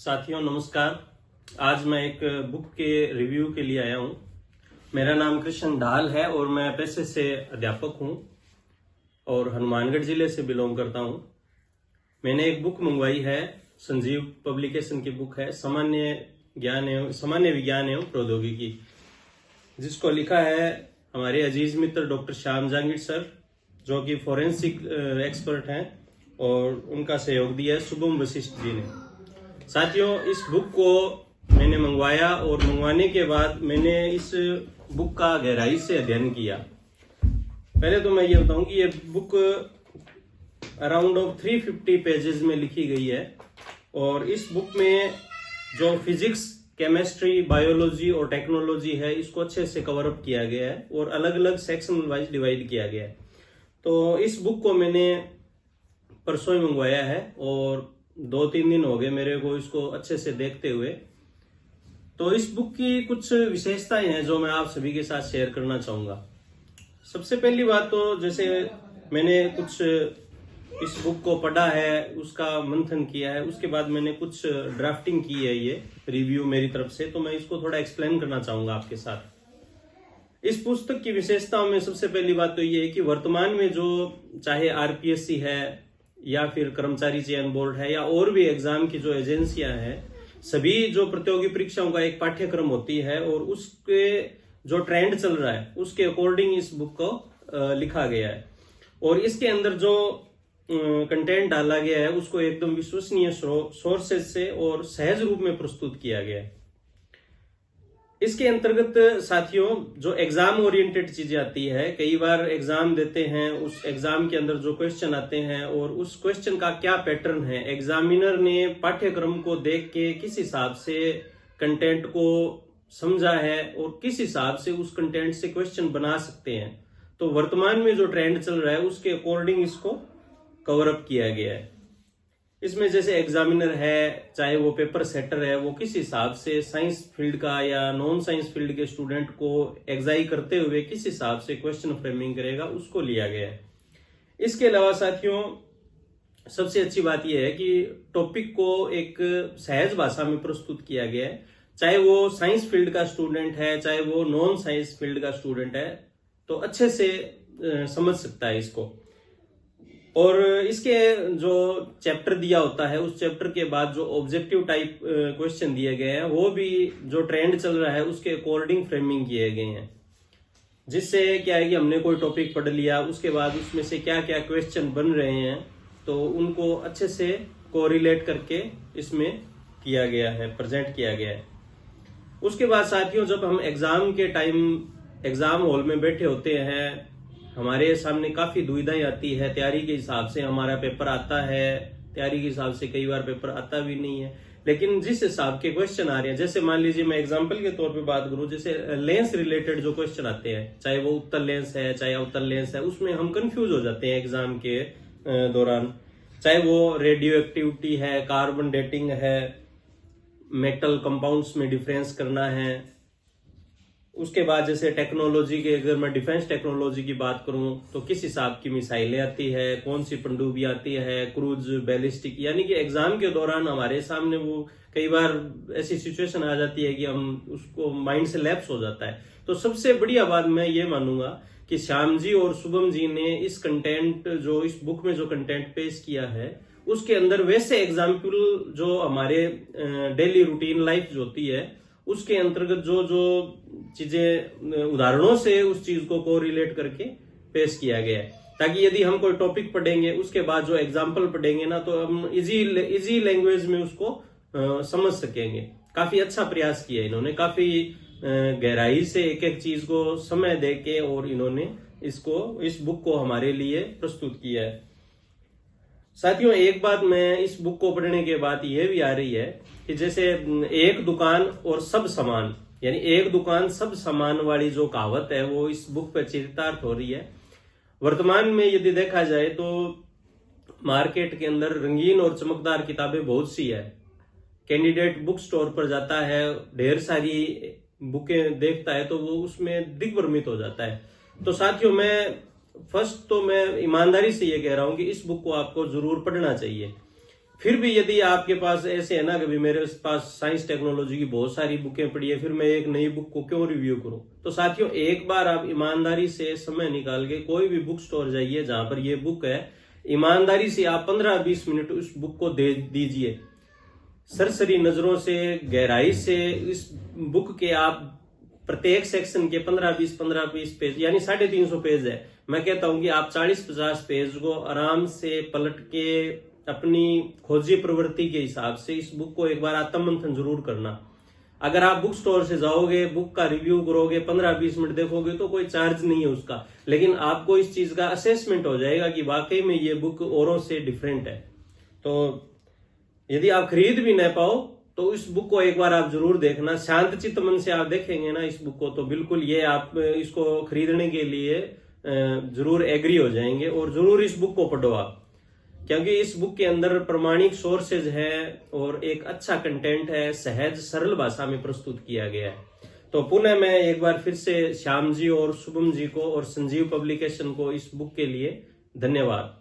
साथियों नमस्कार। आज मैं एक बुक के रिव्यू के लिए आया हूँ। मेरा नाम कृष्ण ढाल है और मैं पेशे से अध्यापक हूँ और हनुमानगढ़ जिले से बिलोंग करता हूँ। मैंने एक बुक मंगवाई है, संजीव पब्लिकेशन की बुक है, सामान्य विज्ञान एवं प्रौद्योगिकी, जिसको लिखा है हमारे अजीज मित्र डॉक्टर श्याम जहांगीर सर, जो कि फॉरेंसिक एक्सपर्ट हैं, और उनका सहयोग दिया है शुभम वशिष्ठ जी ने। साथियों, इस बुक को मैंने मंगवाया और मंगवाने के बाद मैंने इस बुक का गहराई से अध्ययन किया। पहले तो मैं ये बताऊं कि ये बुक अराउंड 350 पेजेस में लिखी गई है और इस बुक में जो फिजिक्स, केमिस्ट्री, बायोलॉजी और टेक्नोलॉजी है, इसको अच्छे से कवर अप किया गया है और अलग अलग सेक्शन वाइज डिवाइड किया गया है। तो इस बुक को मैंने परसों ही मंगवाया है और 2-3 दिन हो गए मेरे को इसको अच्छे से देखते हुए। तो इस बुक की कुछ विशेषताएं हैं जो मैं आप सभी के साथ शेयर करना चाहूंगा। सबसे पहली बात तो, जैसे मैंने कुछ इस बुक को पढ़ा है, उसका मंथन किया है, उसके बाद मैंने कुछ ड्राफ्टिंग की है, ये रिव्यू मेरी तरफ से, तो मैं इसको थोड़ा एक्सप्लेन करना चाहूंगा आपके साथ। इस पुस्तक की विशेषताओं में सबसे पहली बात तो ये है कि वर्तमान में जो चाहे आरपीएससी है या फिर कर्मचारी चयन बोर्ड है या और भी एग्जाम की जो एजेंसियां हैं, सभी जो प्रतियोगी परीक्षाओं का एक पाठ्यक्रम होती है और उसके जो ट्रेंड चल रहा है उसके अकॉर्डिंग इस बुक को लिखा गया है। और इसके अंदर जो कंटेंट डाला गया है उसको एकदम विश्वसनीय सोर्सेज से और सहज रूप में प्रस्तुत किया गया है। इसके अंतर्गत साथियों, जो एग्जाम ओरिएंटेड चीजें आती है, कई बार एग्जाम देते हैं, उस एग्जाम के अंदर जो क्वेश्चन आते हैं और उस क्वेश्चन का क्या पैटर्न है, एग्जामिनर ने पाठ्यक्रम को देख के किस हिसाब से कंटेंट को समझा है और किस हिसाब से उस कंटेंट से क्वेश्चन बना सकते हैं। तो वर्तमान में जो ट्रेंड चल रहा है उसके अकॉर्डिंग इसको कवर अप किया गया है। इसमें जैसे एग्जामिनर है, चाहे वो पेपर सेटर है, वो किस हिसाब से साइंस फील्ड का या नॉन साइंस फील्ड के स्टूडेंट को एग्जाई करते हुए किस हिसाब से क्वेश्चन फ्रेमिंग करेगा, उसको लिया गया है। इसके अलावा साथियों, सबसे अच्छी बात यह है कि टॉपिक को एक सहज भाषा में प्रस्तुत किया गया है। चाहे वो साइंस फील्ड का स्टूडेंट है, चाहे वो नॉन साइंस फील्ड का स्टूडेंट है, तो अच्छे से समझ सकता है इसको। और इसके जो चैप्टर दिया होता है, उस चैप्टर के बाद जो ऑब्जेक्टिव टाइप क्वेश्चन दिए गए हैं, वो भी जो ट्रेंड चल रहा है उसके अकॉर्डिंग फ्रेमिंग किए गए हैं। जिससे क्या है कि हमने कोई टॉपिक पढ़ लिया, उसके बाद उसमें से क्या क्या क्वेश्चन बन रहे हैं, तो उनको अच्छे से कोरिलेट करके इसमें किया गया है, प्रेजेंट किया गया है। उसके बाद साथियों, जब हम एग्जाम के टाइम एग्जाम हॉल में बैठे होते हैं, हमारे सामने काफी दुविधाएं आती है। तैयारी के हिसाब से हमारा पेपर आता है, तैयारी के हिसाब से कई बार पेपर आता भी नहीं है, लेकिन जिस हिसाब के क्वेश्चन आ रहे हैं, जैसे मान लीजिए मैं एग्जांपल के तौर पे बात करूं, जैसे लेंस रिलेटेड जो क्वेश्चन आते हैं, चाहे वो उत्तल लेंस है चाहे अवतल लेंस है, उसमें हम कंफ्यूज हो जाते हैं एग्जाम के दौरान। चाहे वो रेडियो एक्टिविटी है, कार्बन डेटिंग है, मेटल कंपाउंड्स में डिफरेंस करना है। उसके बाद जैसे टेक्नोलॉजी के, अगर मैं डिफेंस टेक्नोलॉजी की बात करूं, तो किस हिसाब की मिसाइलें आती है, कौन सी पनडुब्बी आती है, क्रूज, बैलिस्टिक, यानी कि एग्जाम के दौरान हमारे सामने वो कई बार ऐसी सिचुएशन आ जाती है कि हम उसको माइंड से लैप्स हो जाता है। तो सबसे बढ़िया बात मैं ये मानूंगा कि श्याम जी और शुभम जी ने इस कंटेंट, जो इस बुक में जो कंटेंट पेश किया है, उसके अंदर वैसे एग्जाम्पल जो हमारे डेली रूटीन लाइफ जो होती है उसके अंतर्गत जो जो चीजें उदाहरणों से उस चीज को कोरिलेट करके पेश किया गया है, ताकि यदि हम कोई टॉपिक पढ़ेंगे उसके बाद जो एग्जाम्पल पढ़ेंगे ना, तो हम इजी लैंग्वेज में उसको समझ सकेंगे। काफी अच्छा प्रयास किया इन्होंने, काफी गहराई से एक एक चीज को समय देके और इन्होंने इस बुक को हमारे लिए प्रस्तुत किया है। साथियों, एक बात मैं इस बुक को पढ़ने के बाद ये भी आ रही है कि जैसे एक दुकान और सब समान, यानी एक दुकान सब समान वाली जो कहावत है, वो इस बुक पर चरितार्थ हो रही है। वर्तमान में यदि देखा जाए तो मार्केट के अंदर रंगीन और चमकदार किताबें बहुत सी है। कैंडिडेट बुक स्टोर पर जाता है, ढेर सारी बुकें देखता है, तो वो उसमें दिग्भ्रमित हो जाता है। तो साथियों, मैं ईमानदारी से ये कह रहा हूं कि इस बुक को आपको जरूर पढ़ना चाहिए। फिर भी यदि आपके पास ऐसे है ना कि मेरे पास साइंस टेक्नोलॉजी की बहुत सारी बुकें पड़ी है, फिर मैं एक नई बुक को क्यों रिव्यू करूं। तो साथियों, एक बार आप ईमानदारी से समय निकाल के कोई भी बुक स्टोर जाइए जहां पर ये बुक है, ईमानदारी से आप 15-20 मिनट उस बुक को दे दीजिए, सरसरी नजरों से, गहराई से इस बुक के आप प्रत्येक सेक्शन के 15-20 पेज, यानी 350 पेज है, मैं कहता हूं कि आप 40-50 पेज को आराम से पलट के अपनी खोजी प्रवृत्ति के हिसाब से इस बुक को एक बार आत्ममंथन जरूर करना। अगर आप बुक स्टोर से जाओगे, बुक का रिव्यू करोगे, 15-20 मिनट देखोगे तो कोई चार्ज नहीं है उसका, लेकिन आपको इस चीज का असेसमेंट हो जाएगा कि वाकई में ये बुक औरों से डिफरेंट है। तो यदि आप खरीद भी न पाओ तो इस बुक को एक बार आप जरूर देखना, शांत चित्त मन से आप देखेंगे ना इस बुक को, तो बिल्कुल ये आप इसको खरीदने के लिए जरूर एग्री हो जाएंगे और जरूर इस बुक को पढ़ो आप, क्योंकि इस बुक के अंदर प्रमाणिक सोर्सेज है और एक अच्छा कंटेंट है, सहज सरल भाषा में प्रस्तुत किया गया है। तो पुनः मैं एक बार फिर से श्याम जी और शुभम जी को और संजीव पब्लिकेशन को इस बुक के लिए धन्यवाद।